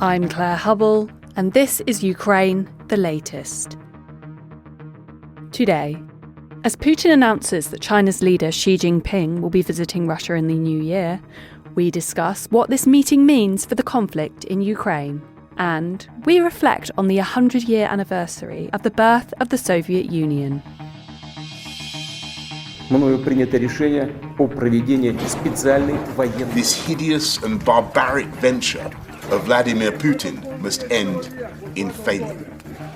I'm Claire Hubble, and this is Ukraine, the latest. Today, as Putin announces that China's leader Xi Jinping will be visiting Russia in the new year, we discuss what this meeting means for the conflict in Ukraine. And we reflect on the 100-year anniversary of the birth of the Soviet Union. This hideous and barbaric venture of Vladimir Putin must end in failure.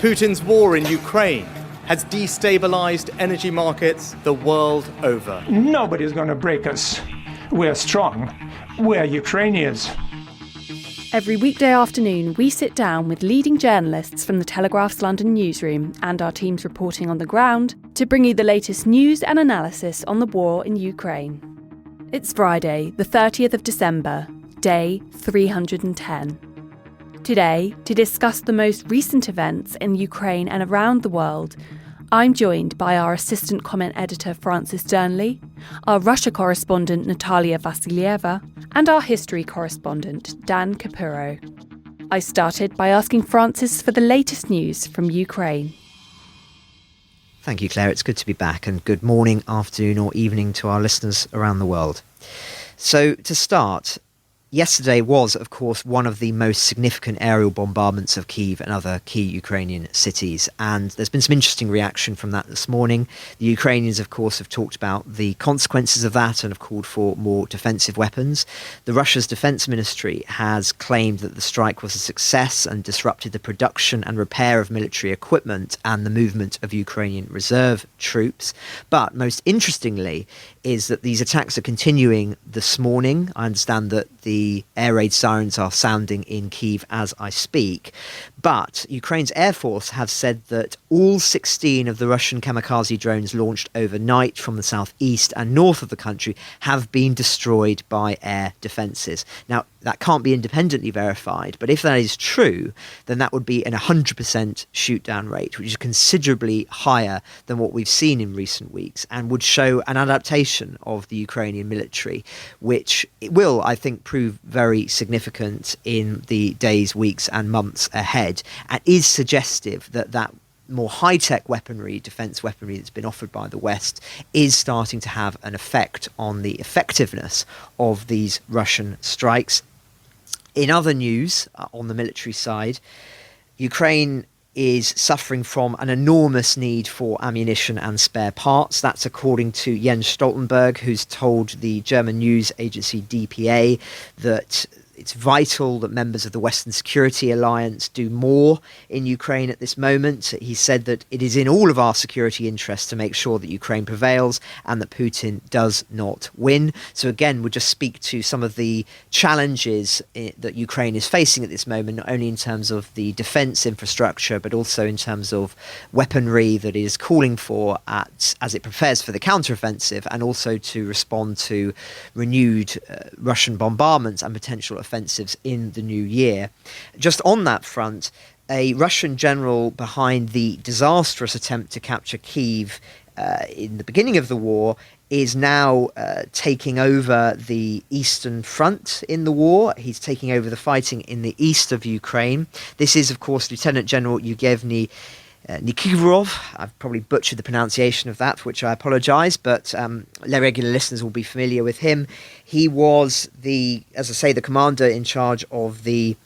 Putin's war in Ukraine has destabilized energy markets the world over. Nobody's going to break us. We're strong. We're Ukrainians. Every weekday afternoon, we sit down with leading journalists from the Telegraph's London newsroom and our teams reporting on the ground to bring you the latest news and analysis on the war in Ukraine. It's Friday, the 30th of December, day 310. Today, to discuss the most recent events in Ukraine and around the world, I'm joined by our assistant comment editor Francis Durnley, our Russia correspondent Natalia Vasilyeva, and our history correspondent Dan Capuro. I started by asking Francis for the latest news from Ukraine. Thank you, Claire. It's good to be back, and good morning, afternoon or evening to our listeners around the world. So to start, yesterday was, of course, one of the most significant aerial bombardments of Kyiv and other key Ukrainian cities. And there's been some interesting reaction from that this morning. The Ukrainians, of course, have talked about the consequences of that and have called for more defensive weapons. Russia's defense ministry has claimed that the strike was a success and disrupted the production and repair of military equipment and the movement of Ukrainian reserve troops. But most interestingly is that these attacks are continuing this morning. I understand that the air raid sirens are sounding in Kyiv as I speak. But Ukraine's Air Force have said that all 16 of the Russian kamikaze drones launched overnight from the southeast and north of the country have been destroyed by air defences. Now, that can't be independently verified, but if that is true, then that would be an 100% shoot-down rate, which is considerably higher than what we've seen in recent weeks and would show an adaptation of the Ukrainian military, which will, I think, prove very significant in the days, weeks and months ahead, and is suggestive that that more high-tech weaponry, defence weaponry that's been offered by the West is starting to have an effect on the effectiveness of these Russian strikes. In other news, on the military side, Ukraine is suffering from an enormous need for ammunition and spare parts. That's according to Jens Stoltenberg, who's told the German news agency DPA that it's vital that members of the Western Security Alliance do more in Ukraine at this moment. He said that it is in all of our security interests to make sure that Ukraine prevails and that Putin does not win. So again, we'll just speak to some of the challenges that Ukraine is facing at this moment, not only in terms of the defence infrastructure, but also in terms of weaponry that it is calling for as it prepares for the counteroffensive, and also to respond to renewed Russian bombardments and potential offensives in the new year. Just on that front, a Russian general behind the disastrous attempt to capture Kyiv in the beginning of the war is now taking over the eastern front in the war. He's taking over the fighting in the east of Ukraine. This is, of course, Lieutenant General Yevgeny Nikiforov. I've probably butchered the pronunciation of that, for which I apologise, but regular listeners will be familiar with him. He was the commander in charge of the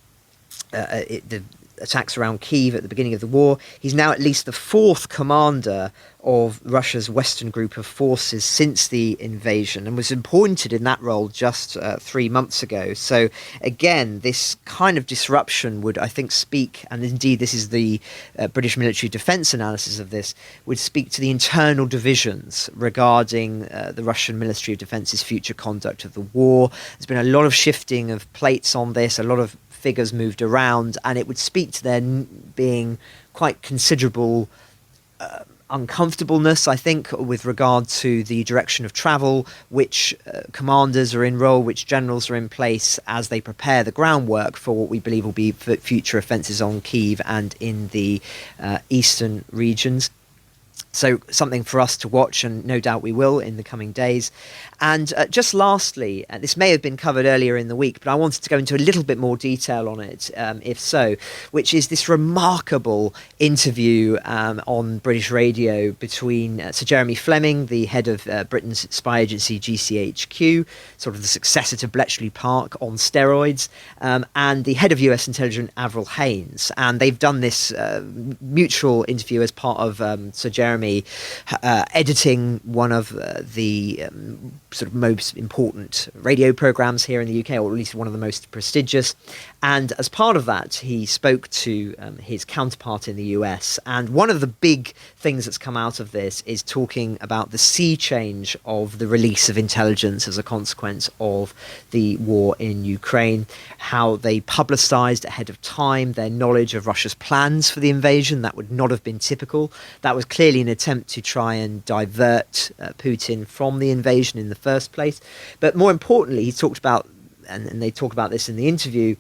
attacks around Kyiv at the beginning of the war. He's now at least the fourth commander of Russia's Western group of forces since the invasion, and was appointed in that role just 3 months ago. So again, this kind of disruption would, I think, speak, and indeed this is the British military defence analysis of this, would speak to the internal divisions regarding the Russian Ministry of Defence's future conduct of the war. There's been a lot of shifting of plates on this, a lot of figures moved around, and it would speak to there being quite considerable uncomfortableness, I think, with regard to the direction of travel, which commanders are in role, which generals are in place as they prepare the groundwork for what we believe will be future offences on Kyiv and in the eastern regions. So something for us to watch, and no doubt we will in the coming days. And just lastly, this may have been covered earlier in the week, but I wanted to go into a little bit more detail on it, if so, which is this remarkable interview on British radio between Sir Jeremy Fleming, the head of Britain's spy agency GCHQ, sort of the successor to Bletchley Park on steroids, and the head of US intelligence, Avril Haines. And they've done this mutual interview as part of Sir Jeremy editing one of the sort of most important radio programs here in the UK, or at least one of the most prestigious. And as part of that, he spoke to his counterpart in the US. And one of the big things that's come out of this is talking about the sea change of the release of intelligence as a consequence of the war in Ukraine, how they publicised ahead of time their knowledge of Russia's plans for the invasion. That would not have been typical. That was clearly an attempt to try and divert Putin from the invasion in the first place. But more importantly, he talked about, and they talk about this in the interview,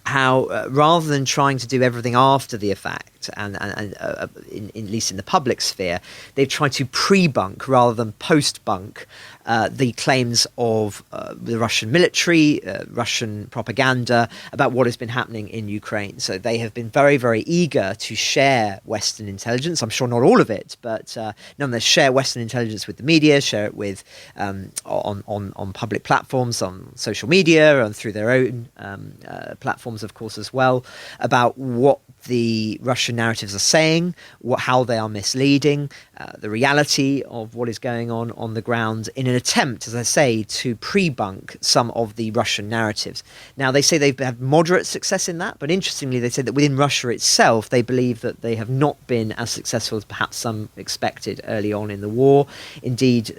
how rather than trying to do everything after the fact, and at least in the public sphere, they've tried to pre-bunk rather than post-bunk the claims of the Russian military, Russian propaganda about what has been happening in Ukraine. So they have been very, very eager to share Western intelligence. I'm sure not all of it, but nonetheless share Western intelligence with the media, share it with on public platforms, on social media, and through their own platforms, of course, as well, about what the Russian narratives are saying, how they are misleading, the reality of what is going on the ground, in an attempt, as I say, to pre-bunk some of the Russian narratives. Now, they say they've had moderate success in that, but interestingly, they said that within Russia itself, they believe that they have not been as successful as perhaps some expected early on in the war. Indeed,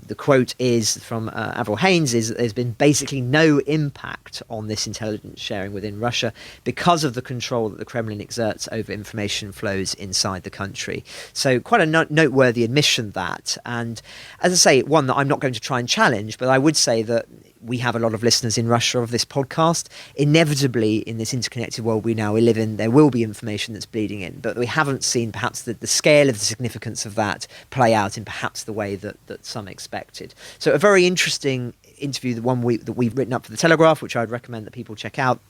the quote is from Avril Haines, is there's been basically no impact on this intelligence sharing within Russia because of the control that the Kremlin exerts over information flows inside the country. So quite a noteworthy admission, that. And as I say, one that I'm not going to try and challenge, but I would say that we have a lot of listeners in Russia of this podcast. Inevitably, in this interconnected world we now live in, there will be information that's bleeding in, but we haven't seen perhaps the scale of the significance of that play out in perhaps the way that some expected. So a very interesting interview, the one that we've written up for The Telegraph, which I'd recommend that people check out.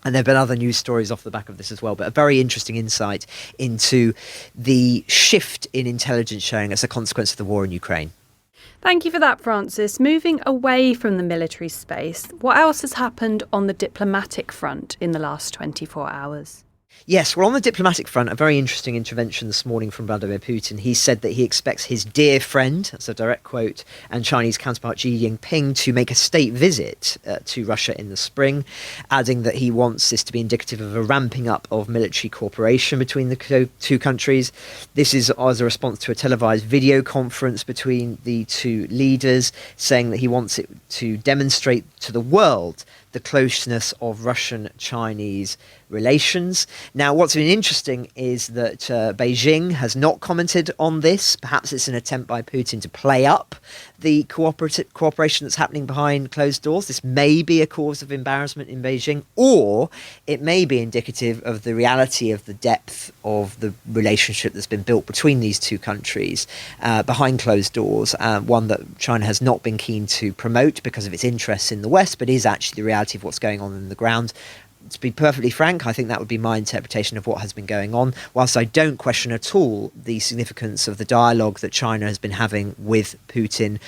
And there have been other news stories off the back of this as well, but a very interesting insight into the shift in intelligence sharing as a consequence of the war in Ukraine. Thank you for that, Francis. Moving away from the military space, what else has happened on the diplomatic front in the last 24 hours? Yes, well, on the diplomatic front, a very interesting intervention this morning from Vladimir Putin. He said that he expects his dear friend, that's a direct quote, and Chinese counterpart Xi Jinping to make a state visit to Russia in the spring, adding that he wants this to be indicative of a ramping up of military cooperation between the two countries. This is as a response to a televised video conference between the two leaders, saying that he wants it to demonstrate to the world the closeness of Russian-Chinese relations. Now, what's been interesting is that Beijing has not commented on this. Perhaps it's an attempt by Putin to play up the cooperation that's happening behind closed doors. This may be a cause of embarrassment in Beijing, or it may be indicative of the reality of the depth of the relationship that's been built between these two countries behind closed doors, one that China has not been keen to promote because of its interests in the West, but is actually the reality of what's going on in the ground. To be perfectly frank, I think that would be my interpretation of what has been going on, whilst I don't question at all the significance of the dialogue that China has been having with Putin,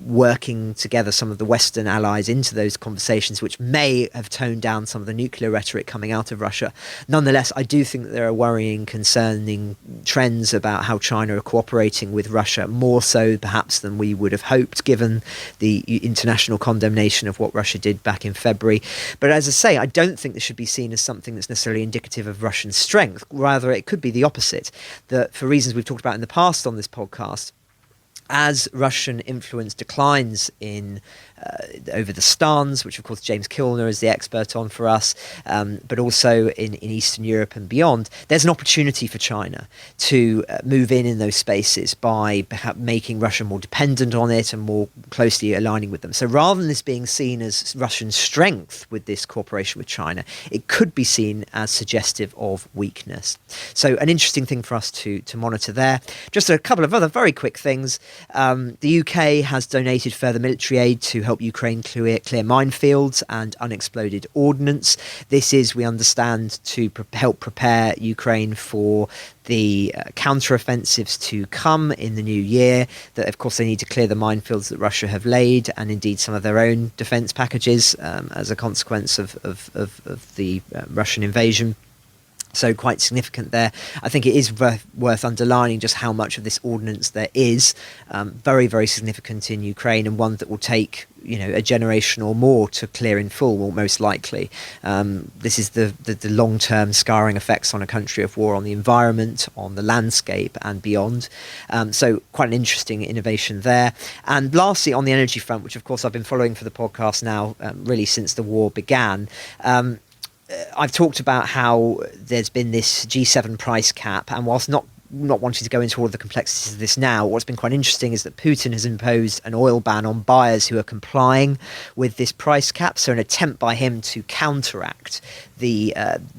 working together some of the Western allies into those conversations, which may have toned down some of the nuclear rhetoric coming out of Russia. Nonetheless, I do think that there are worrying, concerning trends about how China are cooperating with Russia, more so perhaps than we would have hoped, given the international condemnation of what Russia did back in February. But as I say, I don't think this should be seen as something that's necessarily indicative of Russian strength. Rather, it could be the opposite, that for reasons we've talked about in the past on this podcast, as Russian influence declines in over the Stans, which of course James Kilner is the expert on for us, but also in Eastern Europe and beyond, there's an opportunity for China to move in those spaces by perhaps making Russia more dependent on it and more closely aligning with them. So rather than this being seen as Russian strength with this cooperation with China, it could be seen as suggestive of weakness. So an interesting thing for us to monitor there. Just a couple of other very quick things. The UK has donated further military aid to help Ukraine clear minefields and unexploded ordnance. This is, we understand, to help prepare Ukraine for the counter-offensives to come in the new year, that of course they need to clear the minefields that Russia have laid, and indeed some of their own defence packages as a consequence of the Russian invasion. So quite significant there. I think it is worth underlining just how much of this ordnance there is, very, very significant in Ukraine, and one that will take a generation or more to clear in full, most likely. This is the long-term scarring effects on a country of war on the environment, on the landscape and beyond. So quite an interesting innovation there. And lastly, on the energy front, which of course I've been following for the podcast now really since the war began, I've talked about how there's been this G7 price cap, and whilst not wanting to go into all of the complexities of this now, what's been quite interesting is that Putin has imposed an oil ban on buyers who are complying with this price cap, so an attempt by him to counteract the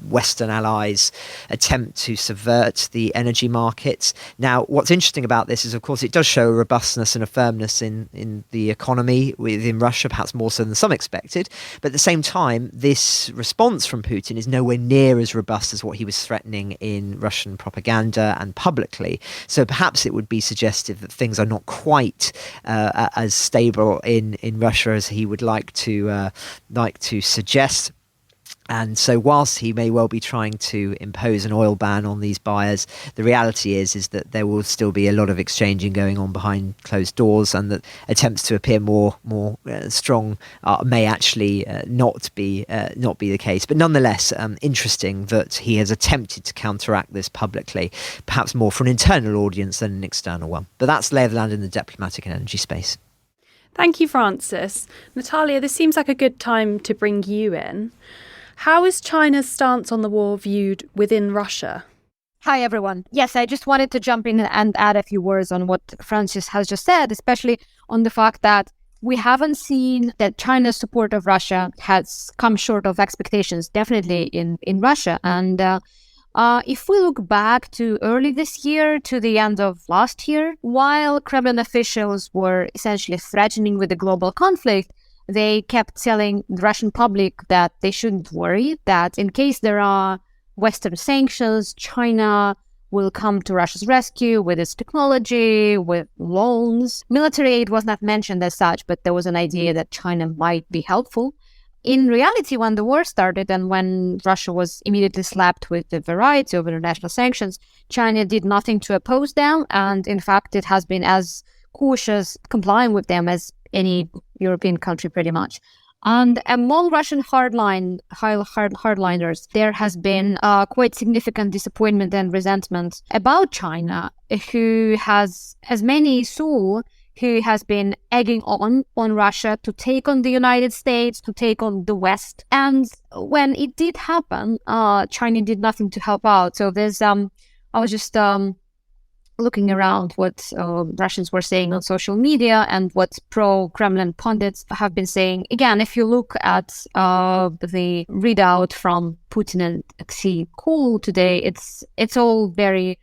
Western allies' attempt to subvert the energy markets. Now, what's interesting about this is, of course, it does show a robustness and a firmness in the economy within Russia, perhaps more so than some expected. But at the same time, this response from Putin is nowhere near as robust as what he was threatening in Russian propaganda and publicly. So perhaps it would be suggestive that things are not quite as stable in Russia as he would like to suggest. And so whilst he may well be trying to impose an oil ban on these buyers, the reality is that there will still be a lot of exchanging going on behind closed doors, and that attempts to appear more strong may actually not be the case. But nonetheless, interesting that he has attempted to counteract this publicly, perhaps more for an internal audience than an external one. But that's lay of the land in the diplomatic and energy space. Thank you, Francis. Natalia, this seems like a good time to bring you in. How is China's stance on the war viewed within Russia? Hi, everyone. Yes, I just wanted to jump in and add a few words on what Francis has just said, especially on the fact that we haven't seen that China's support of Russia has come short of expectations, definitely in Russia. And if we look back to early this year, to the end of last year, while Kremlin officials were essentially threatening with a global conflict, they kept telling the Russian public that they shouldn't worry, that in case there are Western sanctions, China will come to Russia's rescue with its technology, with loans. Military aid was not mentioned as such, but there was an idea that China might be helpful. In reality, when the war started and when Russia was immediately slapped with a variety of international sanctions, China did nothing to oppose them. And in fact, it has been as cautious complying with them as any European country, pretty much. And among Russian hardliners, there has been quite significant disappointment and resentment about China, who has, as many saw, who has been egging on Russia to take on the United States, to take on the West. And when it did happen, China did nothing to help out. So there's, I was just looking around what Russians were saying on social media and what pro-Kremlin pundits have been saying. Again, if you look at the readout from Putin and Xi call today, it's all very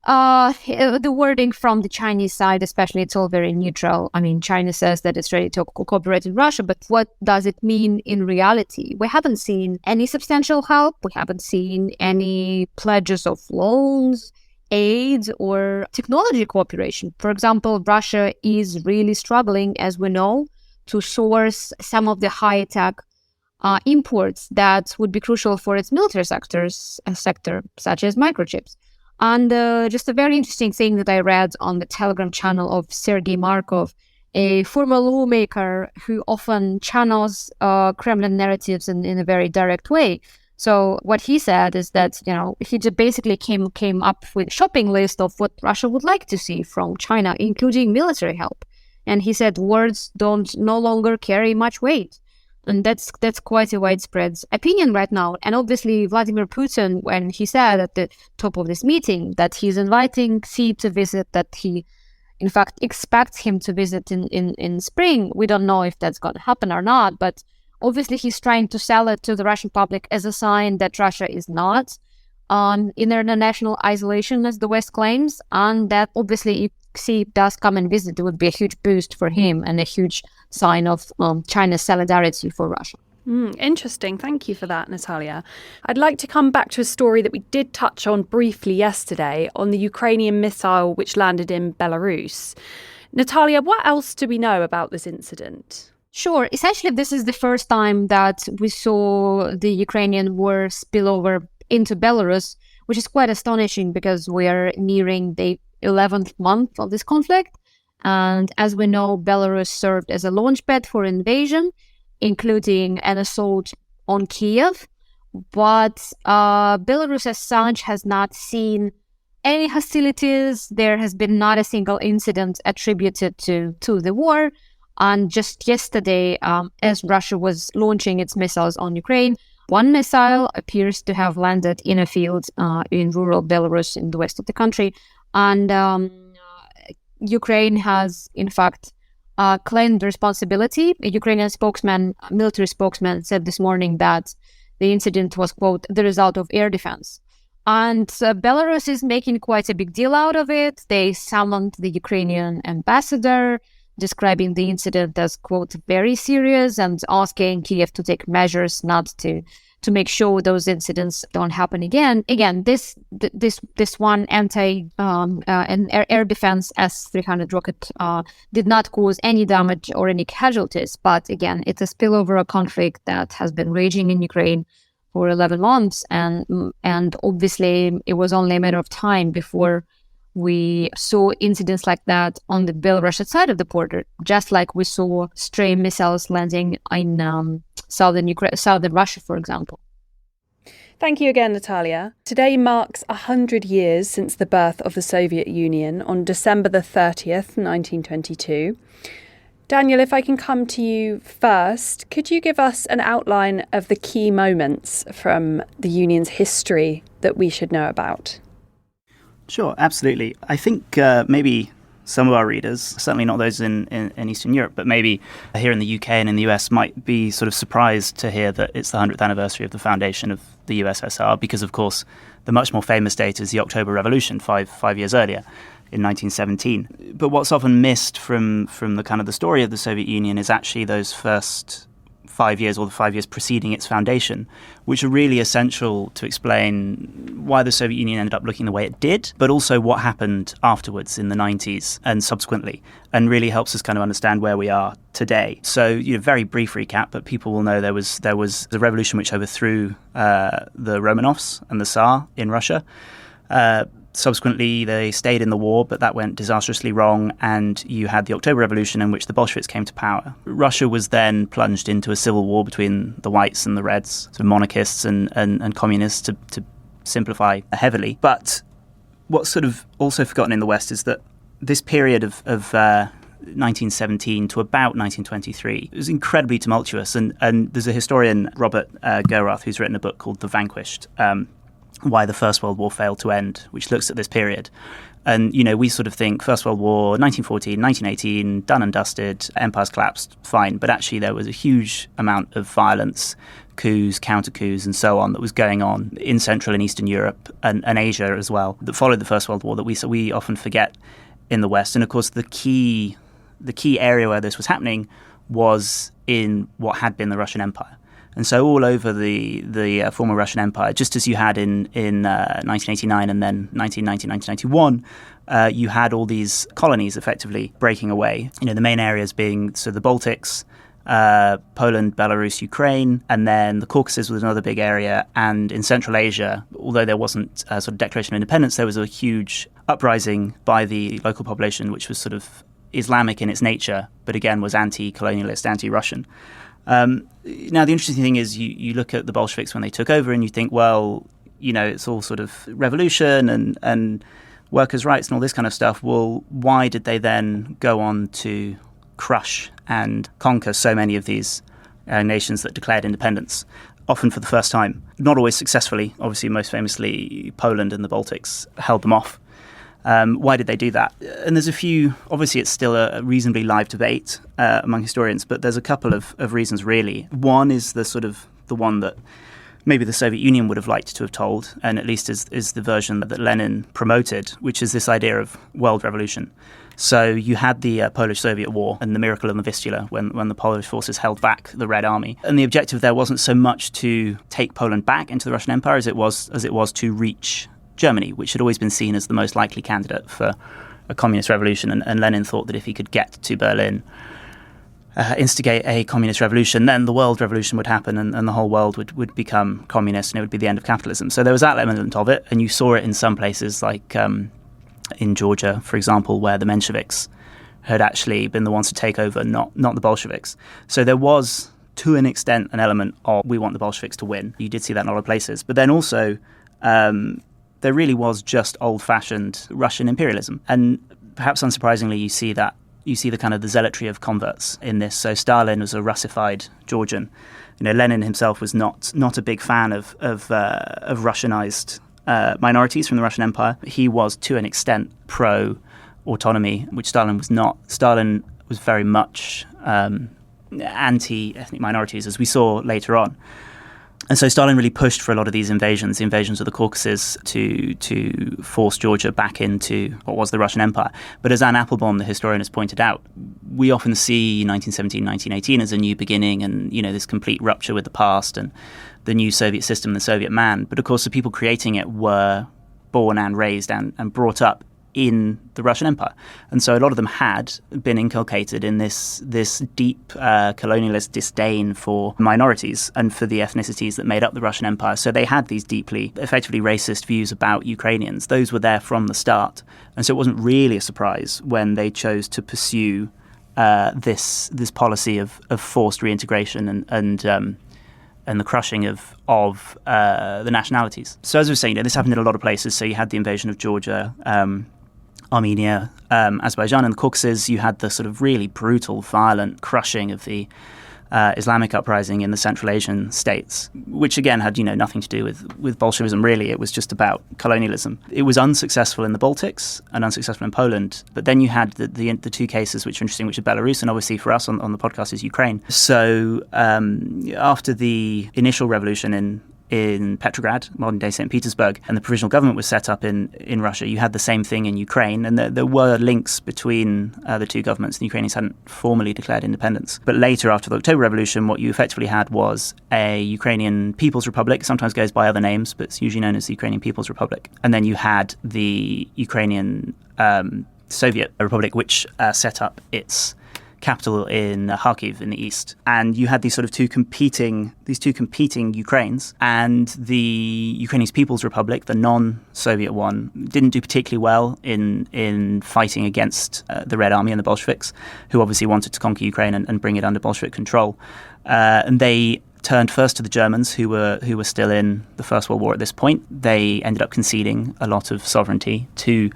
the wording from the Chinese side, especially, it's all very neutral. I mean, China says that it's ready to cooperate with Russia, but what does it mean in reality? We haven't seen any substantial help. We haven't seen any pledges of loans, aid, or technology cooperation. For example, Russia is really struggling, as we know, to source some of the high-tech imports that would be crucial for its military sector, such as microchips. And just a very interesting thing that I read on the Telegram channel of Sergei Markov, a former lawmaker who often channels Kremlin narratives in a very direct way. So what he said is that, he just basically came up with a shopping list of what Russia would like to see from China, including military help. And he said words don't no longer carry much weight. And that's quite a widespread opinion right now. And obviously, Vladimir Putin, when he said at the top of this meeting that he's inviting Xi to visit, that he, in fact, expects him to visit in spring, we don't know if that's going to happen or not. But obviously, he's trying to sell it to the Russian public as a sign that Russia is not in international isolation, as the West claims. And that obviously, if Xi does come and visit, it would be a huge boost for him and a huge sign of China's solidarity for Russia. Interesting. Thank you for that, Natalia. I'd like to come back to a story that we did touch on briefly yesterday on the Ukrainian missile which landed in Belarus. Natalia, what else do we know about this incident? Sure. Essentially, this is the first time that we saw the Ukrainian war spill over into Belarus, which is quite astonishing because we are nearing the 11th month of this conflict. And as we know, Belarus served as a launchpad for invasion, including an assault on Kiev. But Belarus as such has not seen any hostilities. There has been not a single incident attributed to the war. And just yesterday, as Russia was launching its missiles on Ukraine, one missile appears to have landed in a field in rural Belarus in the west of the country. And Ukraine has, in fact, claimed responsibility. A Ukrainian military spokesman, said this morning that the incident was, quote, the result of air defense. And Belarus is making quite a big deal out of it. They summoned the Ukrainian ambassador, describing the incident as, quote, very serious, and asking Kiev to take measures not to make sure those incidents don't happen again. Again, this one air defense S-300 rocket did not cause any damage or any casualties. But again, it's a spillover of conflict that has been raging in Ukraine for 11 months, and obviously it was only a matter of time before we saw incidents like that on the Belarusian side of the border, just like we saw stray missiles landing in southern Russia, for example. Thank you again, Natalia. Today marks 100 years since the birth of the Soviet Union on December the 30th, 1922. Daniel, if I can come to you first, could you give us an outline of the key moments from the Union's history that we should know about? Sure, absolutely. I think maybe some of our readers, certainly not those in Eastern Europe, but maybe here in the UK and in the US, might be sort of surprised to hear that it's the 100th anniversary of the foundation of the USSR, because, of course, the much more famous date is the October Revolution, five years earlier, in 1917. But what's often missed from the kind of the story of the Soviet Union is actually those first 5 years, or the 5 years preceding its foundation, which are really essential to explain why the Soviet Union ended up looking the way it did, but also what happened afterwards in the 90s and subsequently, and really helps us kind of understand where we are today. So, very brief recap, but people will know there was the revolution which overthrew the Romanovs and the Tsar in Russia. Subsequently, they stayed in the war, but that went disastrously wrong, and you had the October Revolution in which the Bolsheviks came to power. Russia was then plunged into a civil war between the whites and the reds, so monarchists and communists, to simplify heavily. But what's sort of also forgotten in the West is that this period of 1917 to about 1923 was incredibly tumultuous, and there's a historian, Robert Gerrath, who's written a book called The Vanquished, Why the First World War Failed to End, which looks at this period. And, we sort of think First World War, 1914, 1918, done and dusted, empires collapsed, fine. But actually there was a huge amount of violence, coups, counter-coups and so on that was going on in Central and Eastern Europe and Asia as well, that followed the First World War, that we often forget in the West. And of course the key area where this was happening was in what had been the Russian Empire. And so all over the former Russian Empire, just as you had in 1989 and then 1990, 1991, you had all these colonies effectively breaking away. The main areas being the Baltics, Poland, Belarus, Ukraine, and then the Caucasus was another big area. And in Central Asia, although there wasn't a sort of declaration of independence, there was a huge uprising by the local population, which was sort of Islamic in its nature, but again was anti-colonialist, anti-Russian. Now, the interesting thing is you look at the Bolsheviks when they took over and you think, well, it's all sort of revolution and workers' rights and all this kind of stuff. Well, why did they then go on to crush and conquer so many of these nations that declared independence, often for the first time. Not always successfully. Obviously, most famously, Poland and the Baltics held them off. Why did they do that? And there's a few, obviously it's still a reasonably live debate among historians, but there's a couple of reasons really. One is the one that maybe the Soviet Union would have liked to have told, and at least is the version that Lenin promoted, which is this idea of world revolution. So you had the Polish-Soviet War and the miracle in the Vistula when the Polish forces held back the Red Army. And the objective there wasn't so much to take Poland back into the Russian Empire as it was to reach Germany, which had always been seen as the most likely candidate for a communist revolution. And Lenin thought that if he could get to Berlin, instigate a communist revolution, then the world revolution would happen and the whole world would become communist and it would be the end of capitalism. So there was that element of it, and you saw it in some places like in Georgia, for example, where the Mensheviks had actually been the ones to take over, not the Bolsheviks. So there was, to an extent, an element of we want the Bolsheviks to win. You did see that in a lot of places. But then also there really was just old-fashioned Russian imperialism. And perhaps unsurprisingly, you see the kind of the zealotry of converts in this. So Stalin was a Russified Georgian. Lenin himself was not a big fan of Russianized minorities from the Russian Empire. He was, to an extent, pro-autonomy, which Stalin was not. Stalin was very much anti-ethnic minorities, as we saw later on. And so Stalin really pushed for a lot of these invasions, the invasions of the Caucasus, to force Georgia back into what was the Russian Empire. But as Anne Applebaum, the historian, has pointed out, we often see 1917, 1918 as a new beginning and, this complete rupture with the past and the new Soviet system, the Soviet man. But of course, the people creating it were born and raised and brought up in the Russian Empire. And so a lot of them had been inculcated in this deep colonialist disdain for minorities and for the ethnicities that made up the Russian Empire. So they had these deeply, effectively racist views about Ukrainians. Those were there from the start. And so it wasn't really a surprise when they chose to pursue this policy of forced reintegration and the crushing of the nationalities. So as I was saying, this happened in a lot of places. So you had the invasion of Georgia, Armenia, Azerbaijan, and the Caucasus. You had the sort of really brutal, violent crushing of the Islamic uprising in the Central Asian states, which again had nothing to do with Bolshevism really. It was just about colonialism. It was unsuccessful in the Baltics and unsuccessful in Poland. But then you had the two cases which are interesting, which are Belarus and obviously for us on the podcast is Ukraine. So after the initial revolution in Petrograd, modern-day St. Petersburg, and the provisional government was set up in Russia, you had the same thing in Ukraine, and there were links between the two governments. The Ukrainians hadn't formally declared independence. But later, after the October Revolution, what you effectively had was a Ukrainian People's Republic, sometimes goes by other names, but it's usually known as the Ukrainian People's Republic. And then you had the Ukrainian Soviet Republic, which set up its capital in Kharkiv in the east. And you had these two competing Ukraines, and the Ukrainian People's Republic, the non-Soviet one, didn't do particularly well in fighting against the Red Army and the Bolsheviks, who obviously wanted to conquer Ukraine and bring it under Bolshevik control. And they turned first to the Germans, who were still in the First World War at this point. They ended up conceding a lot of sovereignty to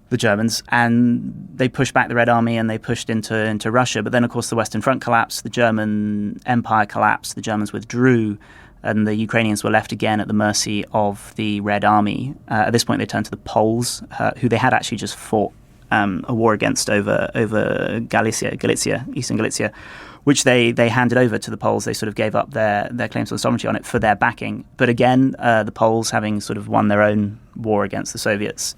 the Germans, and they pushed back the Red Army and they pushed into Russia. But then, of course, the Western Front collapsed, the German Empire collapsed, the Germans withdrew, and the Ukrainians were left again at the mercy of the Red Army. At this point, they turned to the Poles, who they had actually just fought a war against over Galicia, Eastern Galicia, which they handed over to the Poles. They sort of gave up their claims to sovereignty on it for their backing. But again, the Poles, having sort of won their own war against the Soviets,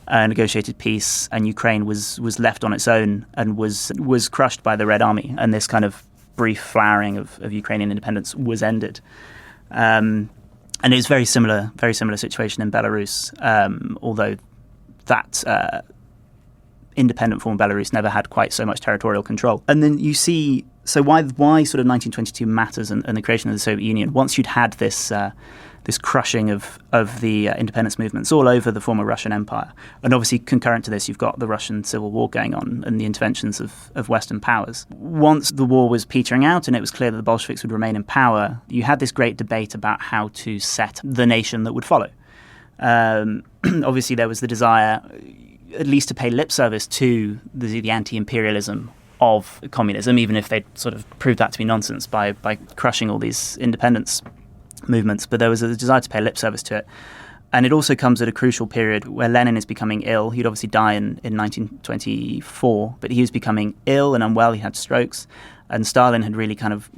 negotiated peace, and Ukraine was left on its own and was crushed by the Red Army, and this kind of brief flowering of Ukrainian independence was ended. And it was very similar situation in Belarus, although that independent form of Belarus never had quite so much territorial control. And then you see, so why sort of 1922 matters and the creation of the Soviet Union. Once you'd had this crushing of the independence movements all over the former Russian Empire. And obviously concurrent to this, you've got the Russian Civil War going on and the interventions of Western powers. Once the war was petering out and it was clear that the Bolsheviks would remain in power, you had this great debate about how to set the nation that would follow. Obviously there was the desire at least to pay lip service to the anti-imperialism of communism, even if they sort of proved that to be nonsense by crushing all these independence movements. But there was a desire to pay lip service to it. And it also comes at a crucial period where Lenin is becoming ill. He'd obviously die in 1924, but he was becoming ill and unwell. He had strokes. And Stalin had really kind of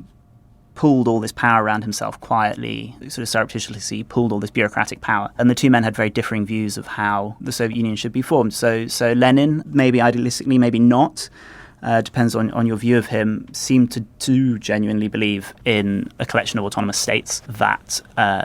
pulled all this power around himself quietly, sort of surreptitiously pulled all this bureaucratic power. And the two men had very differing views of how the Soviet Union should be formed. So Lenin, maybe idealistically, maybe not, depends on your view of him, seemed to genuinely believe in a collection of autonomous states that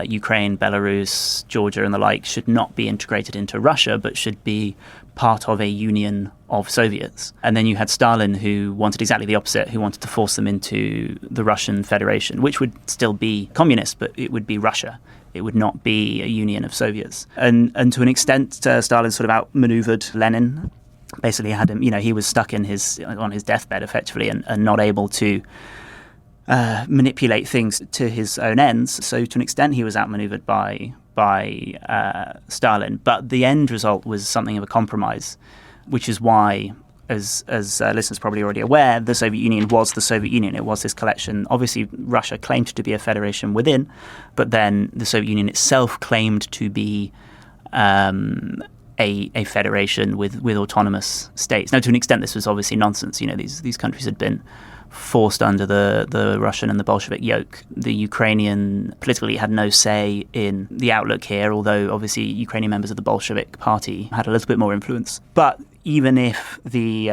Ukraine, Belarus, Georgia and the like should not be integrated into Russia, but should be part of a union of Soviets. And then you had Stalin, who wanted exactly the opposite, who wanted to force them into the Russian Federation, which would still be communist, but it would be Russia. It would not be a union of Soviets. And to an extent, Stalin sort of outmaneuvered Lenin. Basically had him, he was stuck on his deathbed effectively and not able to manipulate things to his own ends. So to an extent he was outmaneuvered by Stalin. But the end result was something of a compromise, which is why, as listeners probably already aware, the Soviet Union was the Soviet Union. It was this collection. Obviously Russia claimed to be a federation within, but then the Soviet Union itself claimed to be a federation with autonomous states. Now, to an extent, this was obviously nonsense. These countries had been forced under the Russian and the Bolshevik yoke. The Ukrainian politically had no say in the outlook here, although obviously Ukrainian members of the Bolshevik party had a little bit more influence. But even if the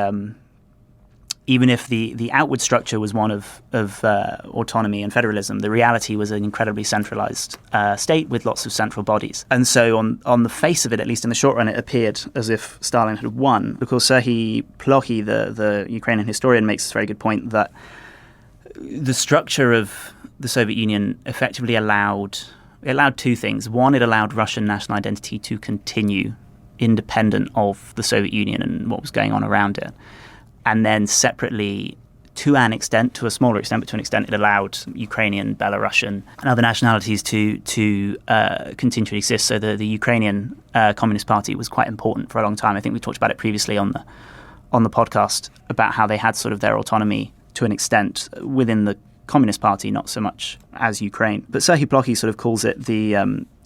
outward structure was one of autonomy and federalism, the reality was an incredibly centralized state with lots of central bodies. And so on the face of it, at least in the short run, it appeared as if Stalin had won. Of course, Serhiy Plokhy, the Ukrainian historian, makes this very good point that the structure of the Soviet Union effectively allowed two things. One, it allowed Russian national identity to continue independent of the Soviet Union and what was going on around it. And then separately, to a smaller extent, but to an extent, it allowed Ukrainian, Belarusian, and other nationalities to continue to exist. So the Ukrainian Communist Party was quite important for a long time. I think we talked about it previously on the podcast about how they had sort of their autonomy to an extent within the Communist Party, not so much as Ukraine. But Serhiy Plokhy sort of calls it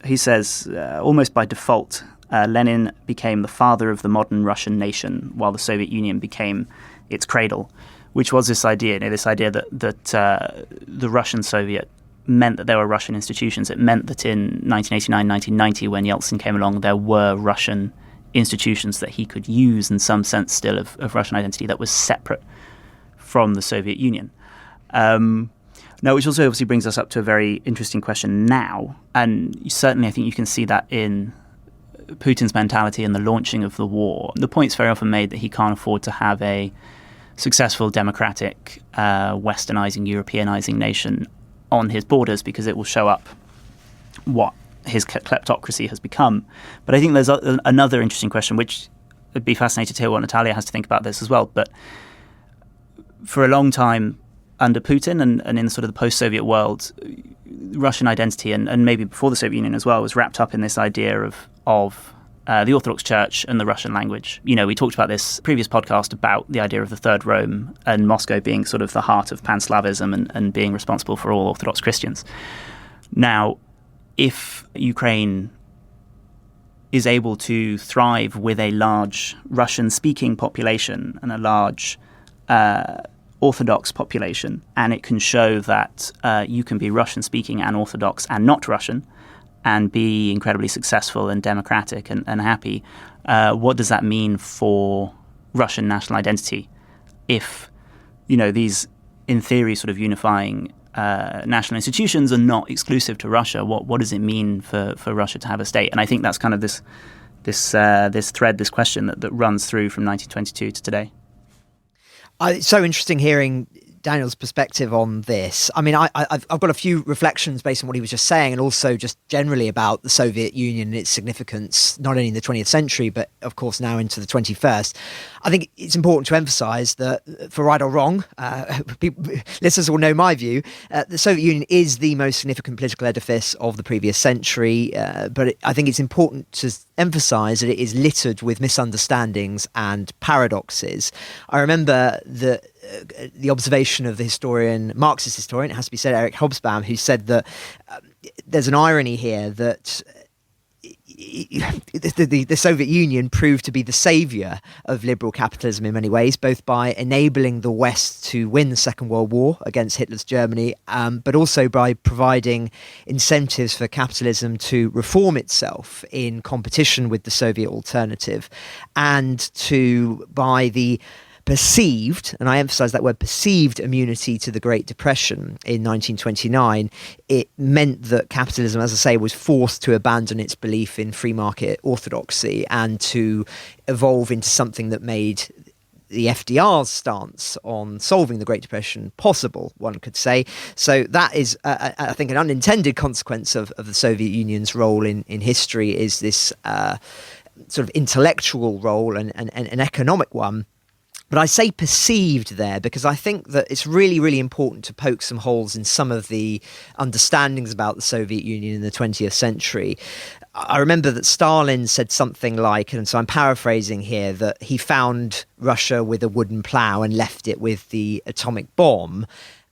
he says, almost by default, Lenin became the father of the modern Russian nation, while the Soviet Union became its cradle, which was this idea that the Russian Soviet meant that there were Russian institutions. It meant that in 1989, 1990, when Yeltsin came along, there were Russian institutions that he could use in some sense still of Russian identity that was separate from the Soviet Union. Now, which also obviously brings us up to a very interesting question now, and certainly I think you can see that in Putin's mentality and the launching of the war. The point's very often made that he can't afford to have a successful democratic, westernizing, Europeanizing nation on his borders because it will show up what his kleptocracy has become. But I think there's another interesting question, which I'd be fascinated to hear what Natalia has to think about this as well. But for a long time under Putin and in sort of the post-Soviet world, Russian identity and maybe before the Soviet Union as well was wrapped up in this idea of the Orthodox Church and the Russian language. We talked about this previous podcast about the idea of the Third Rome and Moscow being sort of the heart of Pan-Slavism and being responsible for all Orthodox Christians. Now, if Ukraine is able to thrive with a large Russian-speaking population and a large Orthodox population, and it can show that you can be Russian-speaking and Orthodox and not Russian, and be incredibly successful and democratic and happy, what does that mean for Russian national identity? If, these, in theory, sort of unifying national institutions are not exclusive to Russia, what does it mean for Russia to have a state? And I think that's kind of this thread, this question that runs through from 1922 to today. It's so interesting hearing Daniel's perspective on this. I mean, I've got a few reflections based on what he was just saying, and also just generally about the Soviet Union and its significance, not only in the 20th century, but of course now into the 21st. I think it's important to emphasise that, for right or wrong, listeners will know my view, the Soviet Union is the most significant political edifice of the previous century, but I think it's important to emphasise that it is littered with misunderstandings and paradoxes. I remember that the observation of the Marxist historian, it has to be said, Eric Hobsbawm, who said that there's an irony here that the Soviet Union proved to be the saviour of liberal capitalism in many ways, both by enabling the West to win the Second World War against Hitler's Germany, but also by providing incentives for capitalism to reform itself in competition with the Soviet alternative, and by the perceived, and I emphasize that word, perceived immunity to the Great Depression in 1929, it meant that capitalism, as I say, was forced to abandon its belief in free market orthodoxy and to evolve into something that made the FDR's stance on solving the Great Depression possible, one could say. So that is, I think, an unintended consequence of the Soviet Union's role in history, is this sort of intellectual role and an economic one. But I say perceived there because I think that it's really, really important to poke some holes in some of the understandings about the Soviet Union in the 20th century. I remember that Stalin said something like, and so I'm paraphrasing here, that he found Russia with a wooden plough and left it with the atomic bomb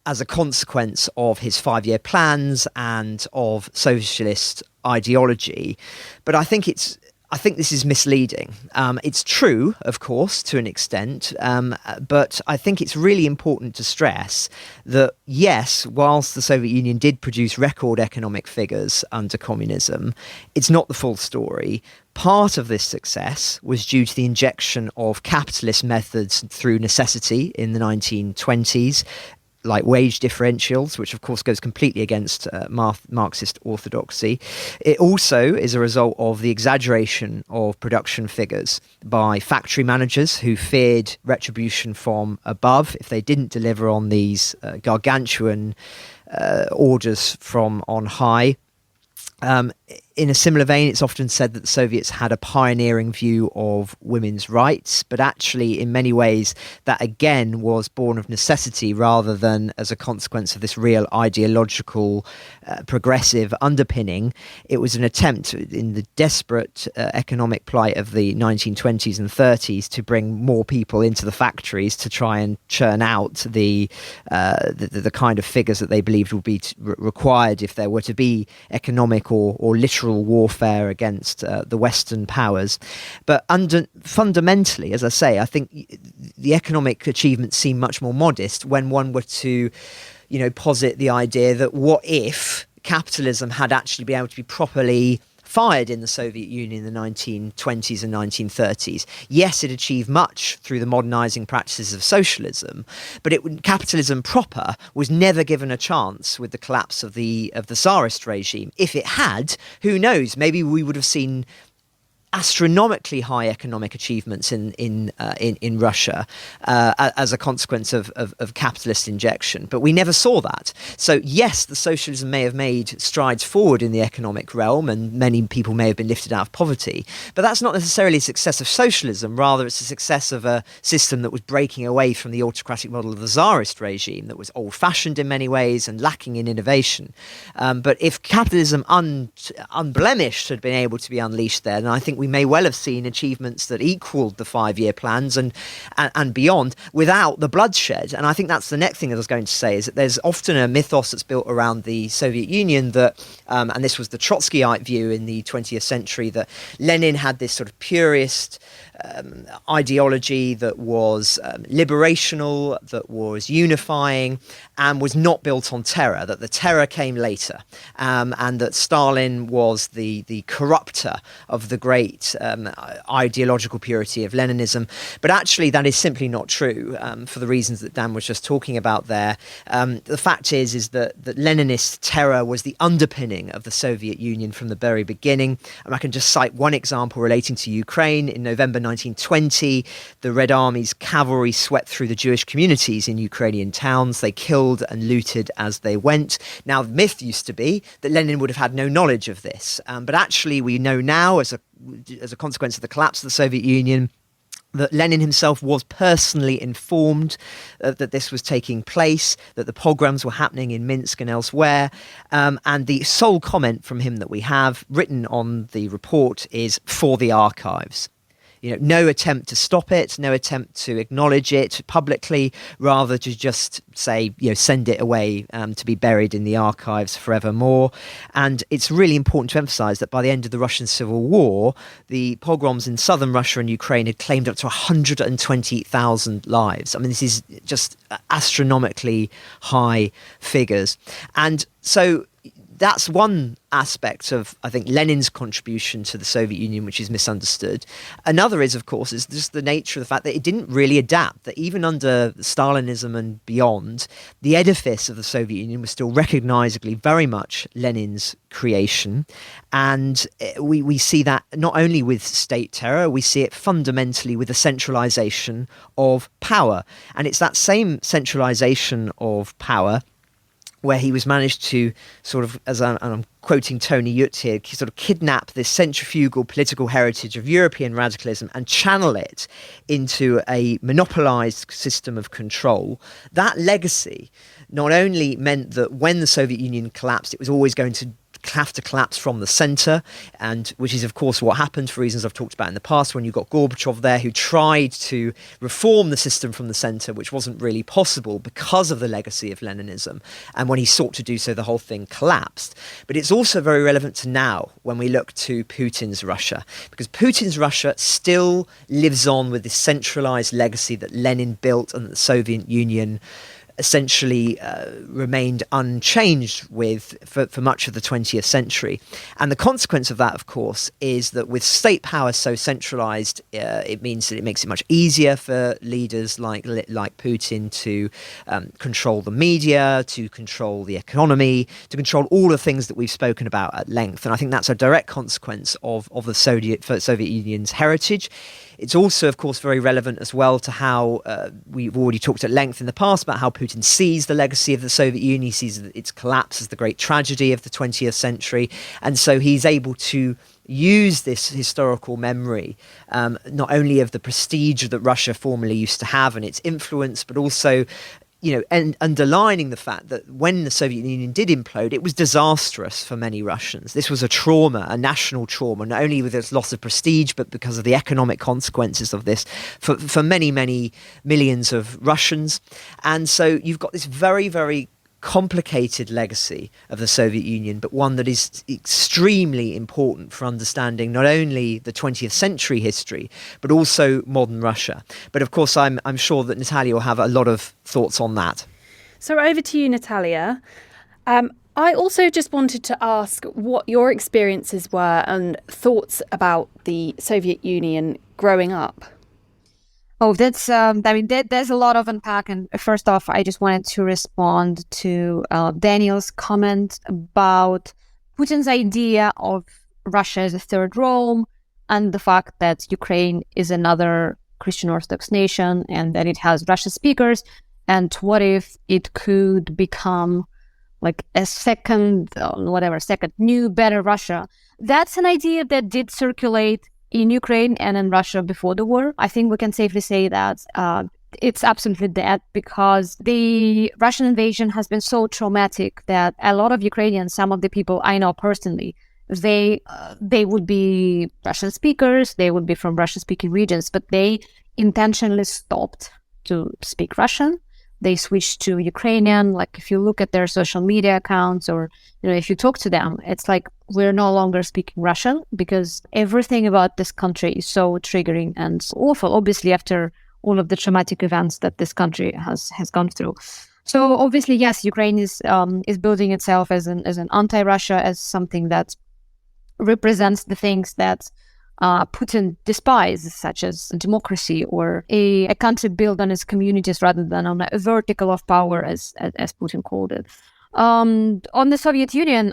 as a consequence of his 5-year plans and of socialist ideology. But I think this is misleading. It's true, of course, to an extent, but I think it's really important to stress that, yes, whilst the Soviet Union did produce record economic figures under communism, it's not the full story. Part of this success was due to the injection of capitalist methods through necessity in the 1920s, like wage differentials, which of course goes completely against Marxist orthodoxy. It also is a result of the exaggeration of production figures by factory managers who feared retribution from above if they didn't deliver on these gargantuan orders from on high. In a similar vein, it's often said that the Soviets had a pioneering view of women's rights, but actually, in many ways, that again was born of necessity rather than as a consequence of this real ideological, progressive underpinning. It was an attempt in the desperate economic plight of the 1920s and 30s to bring more people into the factories to try and churn out the kind of figures that they believed would be required if there were to be economic or literal warfare against the Western powers. But fundamentally, as I say, I think the economic achievements seem much more modest when one were to, posit the idea that what if capitalism had actually been able to be properly fired in the Soviet Union in the 1920s and 1930s. Yes, it achieved much through the modernizing practices of socialism, but capitalism proper was never given a chance with the collapse of the Tsarist regime. If it had, who knows, maybe we would have seen astronomically high economic achievements in Russia as a consequence of capitalist injection. But we never saw that. So yes, the socialism may have made strides forward in the economic realm and many people may have been lifted out of poverty, but that's not necessarily a success of socialism. Rather, it's a success of a system that was breaking away from the autocratic model of the Tsarist regime that was old-fashioned in many ways and lacking in innovation. But if capitalism unblemished had been able to be unleashed there, then I think we may well have seen achievements that equaled the 5-year plans and beyond without the bloodshed. And I think that's the next thing that I was going to say, is that there's often a mythos that's built around the Soviet Union that, and this was the Trotskyite view in the 20th century, that Lenin had this sort of purist ideology that was liberational, that was unifying, and was not built on terror, that the terror came later, and that Stalin was the corrupter of the great ideological purity of Leninism. But actually, that is simply not true, for the reasons that Dan was just talking about there. The fact is that Leninist terror was the underpinning of the Soviet Union from the very beginning. And I can just cite one example relating to Ukraine. In November 1920, the Red Army's cavalry swept through the Jewish communities in Ukrainian towns. They killed and looted as they went. Now, the myth used to be that Lenin would have had no knowledge of this. But actually, we know now, as a consequence of the collapse of the Soviet Union, that Lenin himself was personally informed that this was taking place, that the pogroms were happening in Minsk and elsewhere. And the sole comment from him that we have written on the report is, "for the archives." no attempt to stop it, no attempt to acknowledge it publicly, rather to just say, send it away to be buried in the archives forevermore. And it's really important to emphasize that by the end of the Russian Civil War, the pogroms in southern Russia and Ukraine had claimed up to 120,000 lives. I mean, this is just astronomically high figures. And so that's one aspect of, I think, Lenin's contribution to the Soviet Union, which is misunderstood. Another is, of course, is just the nature of the fact that it didn't really adapt, that even under Stalinism and beyond, the edifice of the Soviet Union was still recognizably very much Lenin's creation. And we see that not only with state terror, we see it fundamentally with the centralization of power. And it's that same centralization of power where he was managed to sort of, and I'm quoting Tony Yutt here, sort of kidnap this centrifugal political heritage of European radicalism and channel it into a monopolized system of control. That legacy not only meant that when the Soviet Union collapsed, it was always going to have to collapse from the centre, and which is of course what happened for reasons I've talked about in the past, when you got Gorbachev there who tried to reform the system from the centre, which wasn't really possible because of the legacy of Leninism, and when he sought to do so, the whole thing collapsed. But it's also very relevant to now when we look to Putin's Russia, because Putin's Russia still lives on with this centralised legacy that Lenin built and that the Soviet Union essentially remained unchanged with for much of the 20th century. And the consequence of that, of course, is that with state power so centralized, it means that it makes it much easier for leaders like Putin to control the media, to control the economy, to control all the things that we've spoken about at length. And I think that's a direct consequence of the Soviet Union's heritage. It's also, of course, very relevant as well to how we've already talked at length in the past about how Putin sees the legacy of the Soviet Union. He sees its collapse as the great tragedy of the 20th century. And so he's able to use this historical memory, not only of the prestige that Russia formerly used to have and its influence, but also and underlining the fact that when the Soviet Union did implode, it was disastrous for many Russians. This was a trauma, a national trauma, not only with its loss of prestige, but because of the economic consequences of this for many, many millions of Russians. And so you've got this very, very complicated legacy of the Soviet Union, but one that is extremely important for understanding not only the 20th century history, but also modern Russia. But of course, I'm sure that Natalia will have a lot of thoughts on that. So over to you, Natalia. I also just wanted to ask what your experiences were and thoughts about the Soviet Union growing up. Oh, that's, there's a lot of unpack. And first off, I just wanted to respond to Daniel's comment about Putin's idea of Russia as a third Rome and the fact that Ukraine is another Christian Orthodox nation and that it has Russian speakers. And what if it could become like a second new, better Russia? That's an idea that did circulate in Ukraine and in Russia before the war. I think we can safely say that it's absolutely dead because the Russian invasion has been so traumatic that a lot of Ukrainians, some of the people I know personally, they would be Russian speakers, they would be from Russian-speaking regions, but they intentionally stopped to speak Russian. They switched to Ukrainian. Like if you look at their social media accounts or, if you talk to them, it's like we're no longer speaking Russian because everything about this country is so triggering and so awful, obviously after all of the traumatic events that this country has gone through. So obviously, yes, Ukraine is building itself as an anti-Russia, as something that represents the things that Putin despises, such as democracy or a country built on its communities rather than on a vertical of power, as Putin called it. On the Soviet Union,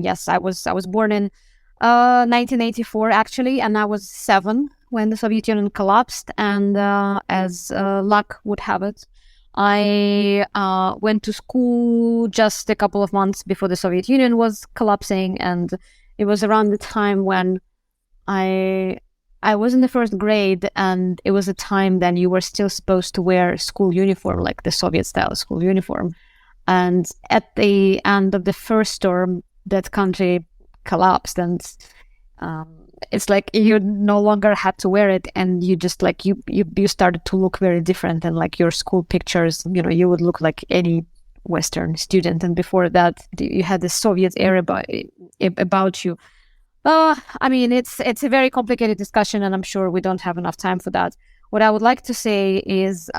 yes, I was born in 1984 actually, and I was 7 when the Soviet Union collapsed. And as luck would have it, I went to school just a couple of months before the Soviet Union was collapsing, and it was around the time when I was in the first grade, and it was a time then you were still supposed to wear school uniform, like the Soviet-style school uniform. And at the end of the first term, that country collapsed, and it's like you no longer had to wear it, and you just like you started to look very different, and like your school pictures, you would look like any Western student. And before that, you had the Soviet era about you. I mean, it's a very complicated discussion, and I'm sure we don't have enough time for that. What I would like to say is,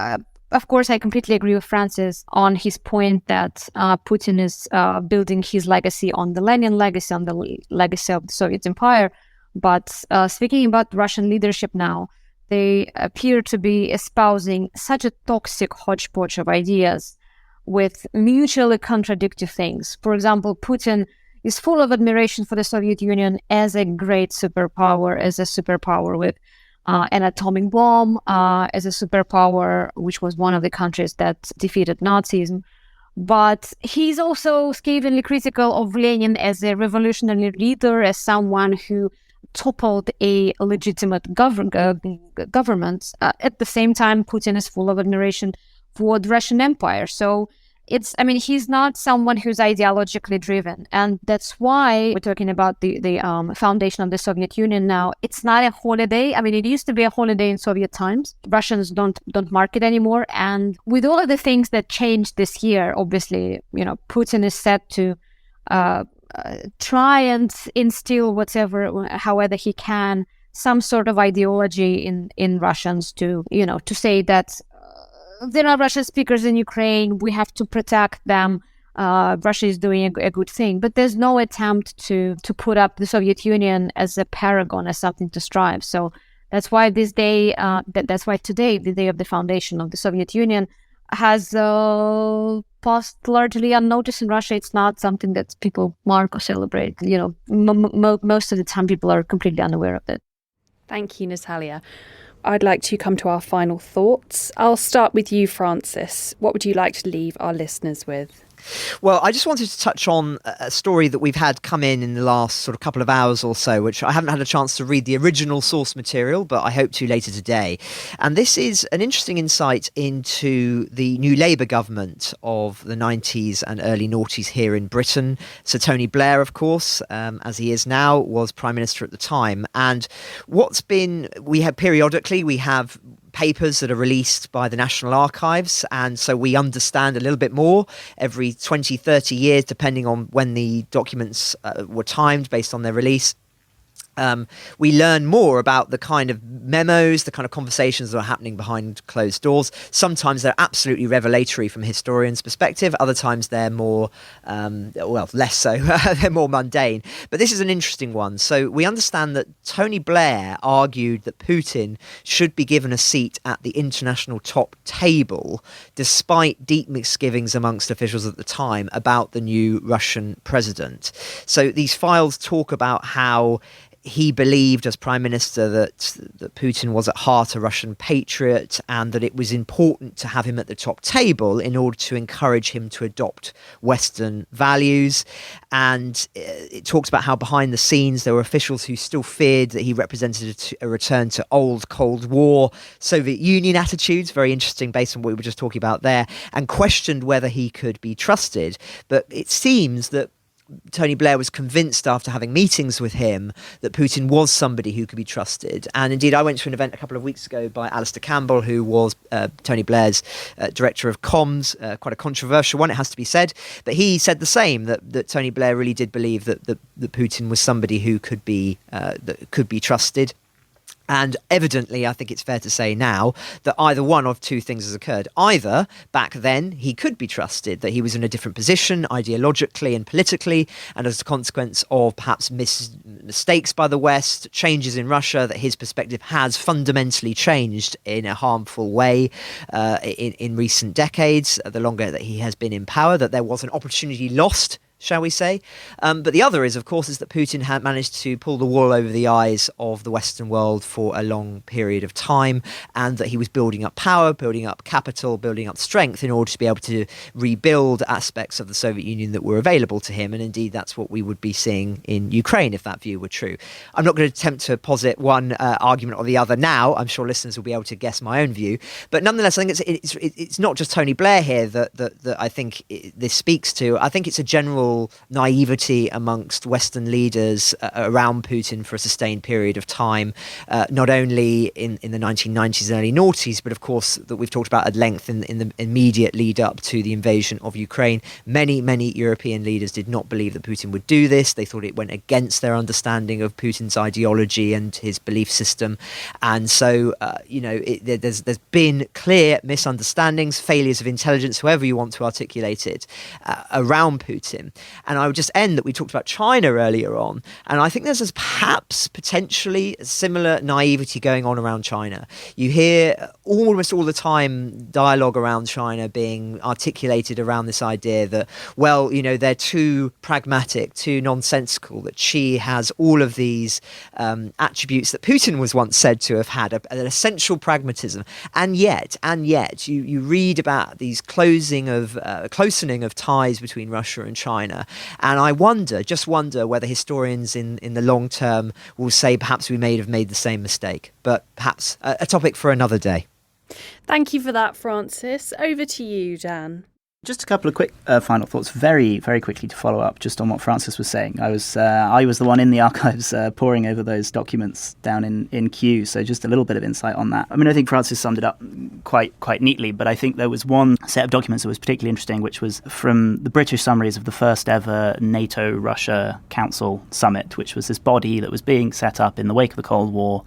of course, I completely agree with Francis on his point that Putin is building his legacy on the Lenin legacy, on the legacy of the Soviet Empire. But speaking about Russian leadership now, they appear to be espousing such a toxic hodgepodge of ideas with mutually contradictory things. For example, Putin is full of admiration for the Soviet Union as a great superpower, as a superpower with an atomic bomb, as a superpower, which was one of the countries that defeated Nazism. But he's also scathingly critical of Lenin as a revolutionary leader, as someone who toppled a legitimate government. At the same time, Putin is full of admiration for the Russian Empire. So he's not someone who's ideologically driven. And that's why we're talking about the foundation of the Soviet Union now. It's not a holiday. I mean, it used to be a holiday in Soviet times. Russians don't mark it anymore. And with all of the things that changed this year, obviously, Putin is set to try and instill however he can, some sort of ideology in Russians to say that there are Russian speakers in Ukraine, we have to protect them. Russia is doing a good thing, but there's no attempt to put up the Soviet Union as a paragon, as something to strive. So that's why this day, that's why today, the day of the foundation of the Soviet Union, has passed largely unnoticed in Russia. It's not something that people mark or celebrate. Most of the time, people are completely unaware of it. Thank you, Natalia. I'd like to come to our final thoughts. I'll start with you, Francis. What would you like to leave our listeners with? Well, I just wanted to touch on a story that we've had come in the last sort of couple of hours or so, which I haven't had a chance to read the original source material, but I hope to later today. And this is an interesting insight into the new Labour government of the 90s and early noughties here in Britain. So Tony Blair, of course, as he is now, was Prime Minister at the time. And we have papers that are released by the National Archives, and so we understand a little bit more every 20, 30 years, depending on when the documents were timed based on their release. We learn more about the kind of memos, the kind of conversations that are happening behind closed doors. Sometimes they're absolutely revelatory from a historian's perspective. Other times they're more, less so. They're more mundane. But this is an interesting one. So we understand that Tony Blair argued that Putin should be given a seat at the international top table, despite deep misgivings amongst officials at the time about the new Russian president. So these files talk about how he believed as Prime Minister that Putin was at heart a Russian patriot, and that it was important to have him at the top table in order to encourage him to adopt Western values. And it talks about how behind the scenes there were officials who still feared that he represented a return to old Cold War Soviet Union attitudes, very interesting based on what we were just talking about there, and questioned whether he could be trusted. But it seems that Tony Blair was convinced after having meetings with him that Putin was somebody who could be trusted. And indeed, I went to an event a couple of weeks ago by Alistair Campbell, who was Tony Blair's director of comms, quite a controversial one, it has to be said. But he said the same, that Tony Blair really did believe that Putin was somebody who could be trusted. And evidently, I think it's fair to say now that either one of two things has occurred. Either back then he could be trusted, that he was in a different position ideologically and politically, and as a consequence of perhaps mistakes by the West, changes in Russia, that his perspective has fundamentally changed in a harmful way in recent decades, the longer that he has been in power, that there was an opportunity lost, shall we say. But the other is, of course, is that Putin had managed to pull the wool over the eyes of the Western world for a long period of time, and that he was building up power, building up capital, building up strength in order to be able to rebuild aspects of the Soviet Union that were available to him. And indeed, that's what we would be seeing in Ukraine if that view were true. I'm not going to attempt to posit one argument or the other now. I'm sure listeners will be able to guess my own view. But nonetheless, I think it's not just Tony Blair here that I think this speaks to. I think it's a general general naivety amongst Western leaders around Putin for a sustained period of time, not only in the 1990s and early noughties, but of course that we've talked about at length in the immediate lead up to the invasion of Ukraine. Many European leaders did not believe that Putin would do this. They thought it went against their understanding of Putin's ideology and his belief system. And so, there's been clear misunderstandings, failures of intelligence, however you want to articulate it, around Putin. And I would just end that we talked about China earlier on. And I think there's perhaps potentially a similar naivety going on around China. You hear almost all the time dialogue around China being articulated around this idea that, well, they're too pragmatic, too nonsensical, that Xi has all of these attributes that Putin was once said to have had, an essential pragmatism. And yet, you read about these closening of ties between Russia and China. And I just wonder whether historians in the long term will say perhaps we may have made the same mistake. But perhaps a topic for another day. Thank you for that, Francis. Over to you, Dan. Just a couple of quick final thoughts, very, very quickly to follow up just on what Francis was saying. I was the one in the archives poring over those documents down in Kew, so just a little bit of insight on that. I mean, I think Francis summed it up quite neatly, but I think there was one set of documents that was particularly interesting, which was from the British summaries of the first ever NATO-Russia Council Summit, which was this body that was being set up in the wake of the Cold War,